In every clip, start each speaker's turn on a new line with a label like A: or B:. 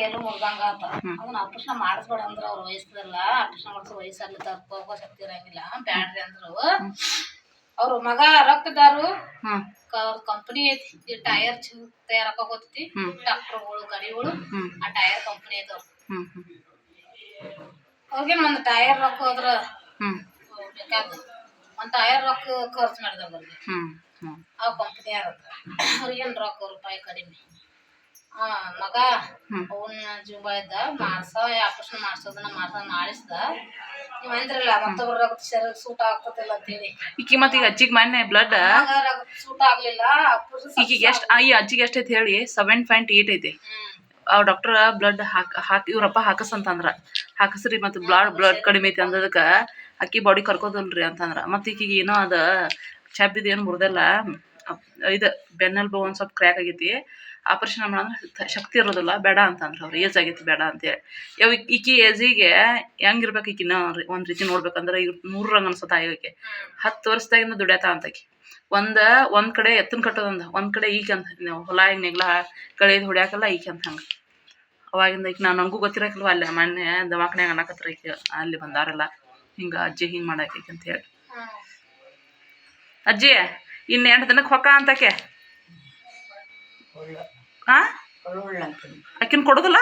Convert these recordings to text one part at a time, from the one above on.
A: ಎಲ್ಲೂ ಮುರಿದಂಗ ಆತ ಅದನ್ನ ಆಪರೇಷನ್ ಮಾಡಿಸ್ಬೇಡ ಅಂದ್ರ ಅವ್ರ ವಯಸ್ಸಲ್ಲ ಆಪರೇಷನ್ ಮಾಡಿಸೋ ವಯಸ್ಸಲ್ಲಿ ತಪ್ಪ ಶಕ್ತಿ ಇರಂಗಿಲ್ಲ ಬ್ಯಾಡ್ರಿ ಅಂದ್ರು ಅವ್ರ ಮಗ ರೊಕ್ಕದಾರು ಅವ್ರ ಕಂಪನಿ ಐತಿ ಟೈರ್ ತಯಾರಕ ಹೋಗ್ತೈತಿ ಡಾಕ್ಟರ್ಗಳು ಗಡಿಗಳು ಆ ಟೈರ್ ಕಂಪನಿ ಐತವ್ರ ಅವ್ರಿಗೇನ್ ಒಂದ್ ಟೈರ್ ರೊಕ್ಕ ಹೋದ್ರ ಬೇಕಾದ ಒಂದ್ ಟೈರ್ ರೊಕ್ಕ ಖರ್ಚು ಮಾಡಿದಾಗ ಅವ್ರಿಗೆ ಆ ಕಂಪನಿ ಅವ್ರಿಗೇನ್ ರೊಕ್ಕ ರೂಪಾಯಿ ಕಡಿಮೆ ಮಗ ಅವನ ಜೀವ ಇದ್ದ ಆಪರೇಷನ್ ಮಾಡ್ಸೋದನ್ನ ಮಾಡಿಸ್ದ ನೀವ್ ಅಂದ್ರಲ್ಲ ಮತ್ತೊಬ್ರ ರಕ್ತ ಶರೀರ ಸೂಟ್ ಆಗ್ತದಿಲ್ಲ ಅಂತೇಳಿ
B: ಈಕಿ ಮತ್ತ ಈಗ ಅಜ್ಜಿಗೆ ಮೊನ್ನೆ ಬ್ಲಡ್
A: ಸೂಟ್ ಆಗ್ಲಿಲ್ಲ
B: ಈಕಿಗೆ ಈ ಅಜ್ಜಿಗೆ ಎಷ್ಟೈತಿ ಹೇಳಿ 7.8 ಐತಿ ಅವ್ ಡಾಕ್ಟರ್ ಬ್ಲಡ್ ಹಾಕಿ ಇವ್ರಪ್ಪ ಹಾಕಸಂತಂದ್ರ ಹಾಕಸ್ರಿ ಮತ್ ಬ್ಲಡ್ ಕಡಿಮೆ ಐತಿ ಅಂದದಕ್ಕ ಅಕ್ಕಿ ಬಾಡಿ ಕರ್ಕೋದಲ್ರಿ ಅಂತಂದ್ರ ಮತ್ ಈಕಿಗೆ ಏನೋ ಅದ ಚಬ್ಬಿದ ಏನು ಮುರ್ದಲ್ಲ ಇದು ಬೆನ್ನೆಲ್ಬು ಒಂದ್ ಸ್ವಲ್ಪ ಕ್ರ್ಯಾಕ್ ಆಗೈತಿ ಆಪರೇಷನ್ ಮಾಡಂದ್ರೆ ಶಕ್ತಿ ಇರೋದಿಲ್ಲ ಬೇಡ ಅಂತಂದ್ರೆ ಅವ್ರು ಏಜ್ ಆಗೈತಿ ಬೇಡ ಅಂತೇಳಿ ಈಕಿ ಏಜಿಗೆ ಹೆಂಗಿರ್ಬೇಕು ಈಕಿನ ಒಂದ್ ರೀತಿ ನೋಡ್ಬೇಕಂದ್ರೆ ಈಗ 100 ರಂಗ್ ಅನ್ಸತ್ತ ಆಯೋಕೆ 10 ವರ್ಷದಾಗಿಂದ ದುಡ್ಯಾತ ಅಂತಕಿ ಒಂದ್ ಕಡೆ ಎತ್ತನ್ ಕಟ್ಟೋದಂದ ಒಂದ್ ಕಡೆ ಈಗ ಅಂತ ನಾವು ಹೊಲ ಈಗ ನೆಗ್ಲ ಕಳೆದ್ ಹೊಡ್ಯಾಕಲ್ಲ ಈಕೆ ಅಂತ ಹಂಗ ಅವಾಗಿಂದ ಈಗ ನನಗೂ ಗೊತ್ತಿರಕಿಲ್ವ ಅಲ್ಲೇ ಮೊನ್ನೆ ದವಾಖಾನ್ಯಾಗ ಅನ್ನಕತ್ರ ಈಕೆ ಅಲ್ಲಿ ಬಂದಾರಲ್ಲ ಹಿಂಗ ಅಜ್ಜಿ ಹಿಂಗ್ ಮಾಡಾಕೈತಿ ಅಂತ ಹೇಳಿ ಅಜ್ಜಿ ಇನ್ನು 8 ದಿನಕ್ಕೆ ಹೊಕ್ಕ ಅಂತಕೆ ಆಕಿನ್ ಕೊಡುದಿಲ್ಲ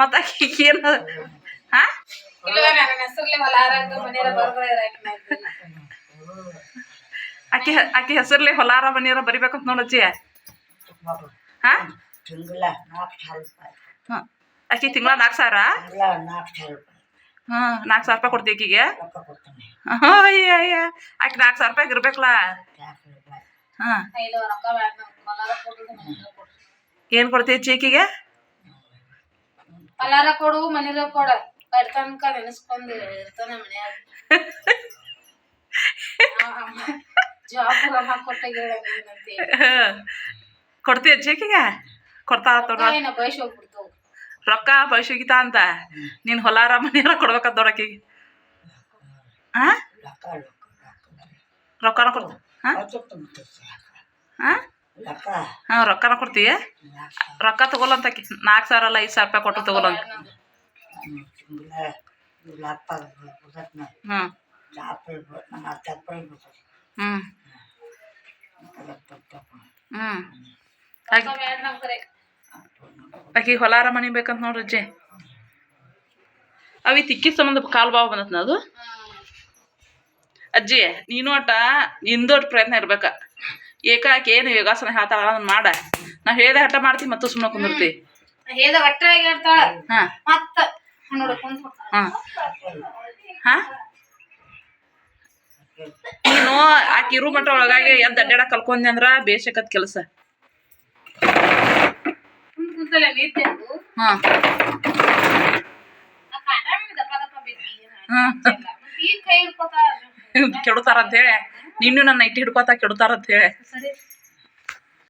B: ಮತ್ತ ಆಕಿ ಏನ್ ಆಕಿ ಹೆಸರ್ಲಿ ಹೊಲಾರ ಮನಿಯಾರ ಬರಿಬೇಕಂತ ನೋಡಜ್ಜಿ ಆಕಿ ತಿಂಗಳ 4,000 4,000 ರೂಪಾಯಿ ಕೊಡ್ತಿ ಆಕಿಗೆ ಆಕಿ 4,000 ರೂಪಾಯಿ ಇರ್ಬೇಕಲ್ಲ ಏನ್ ಕೊಡ್ತೀವಿ ಚೀಕಿಗೆ
A: ಪಲಾರ ಕೊಡು ಮನಿರ ಕೊಡ ಕಡ್ತನಕ ನೆನೆಸ್ಕೊಂಡ್ ಇರ್ತಾನ ಮನ್ಯಾಗ ಜಾಬ್ ಕೊಟ್ಟಾಗ
B: ಕೊಡ್ತೀಯ ಚೀಕಿಗೆ ಕೊಡ್ತಾ
A: ಬಯಸ್ ಹೋಗ್ಬಿಡ್ತಾವ
B: ರೊಕ್ಕ ಬಯಸೋಗಿತಾ ಅಂತ ನೀನ್ ಹೊಲಾರ ಮನಿಯಾರ ಕೊಡ್ಬೇಕಂತ ನೋಡಕಿಗೆ ರೊಕ್ಕನ ಕೊಡ್ತ ರೊಕ್ಕನ ಕೊಡ್ತೀಯ ರೊಕ್ಕ ತಗೋಲಂತಕಿ 4,000 ಅಲ್ಲ 5,000 ರೂಪಾಯಿ ಕೊಟ್ಟು ತಗೋಲಂತ ಆಕಿ ಹೊಲಾರ ಮನಿ ಬೇಕಂತ ನೋಡ್ರಜ್ಜಿ ಅವಿ ತಿಕ್ಕಿ ಸಂಬಂಧ ಕಾಲು ಬಾವು ಬಂದತ್ ಅದು ಅಜ್ಜಿ ನೀನು ಅಟ ನಿಂದೊಟ್ಟು ಪ್ರಯತ್ನ ಇರ್ಬೇಕ ಏಕಾಕಿ ಏನು ಯೋಗಾಸನ ಹೇಳ್ತಾಳ ಅದನ್ನ ಮಾಡ ನಾ ಹೇಳ್ದೆ ಹಠ ಮಾಡ್ತೀವಿ ಮತ್ತು ಸುಮ್ಮನೆ ಕುಂದಿರ್ತಿ ನೀನು ಆಕಿ ಇರು ಮಟ್ಟ ಒಳಗಾಗಿ ಎದ್ದು ಅಡ್ಡಾಡ ಕಲ್ಕೊಂಡೆ ಅಂದ್ರ ಬೇಸಕತ್ ಕೆಲಸ ಕೆಡುತ್ತಾರ ಅಂತ ಹೇಳಿ ನೀನು ನನ್ನ ಇಟ್ಟು ಹಿಡ್ಕೋತಾ ಕೆಡುತ್ತಾರ ಅಂತ ಹೇಳಿ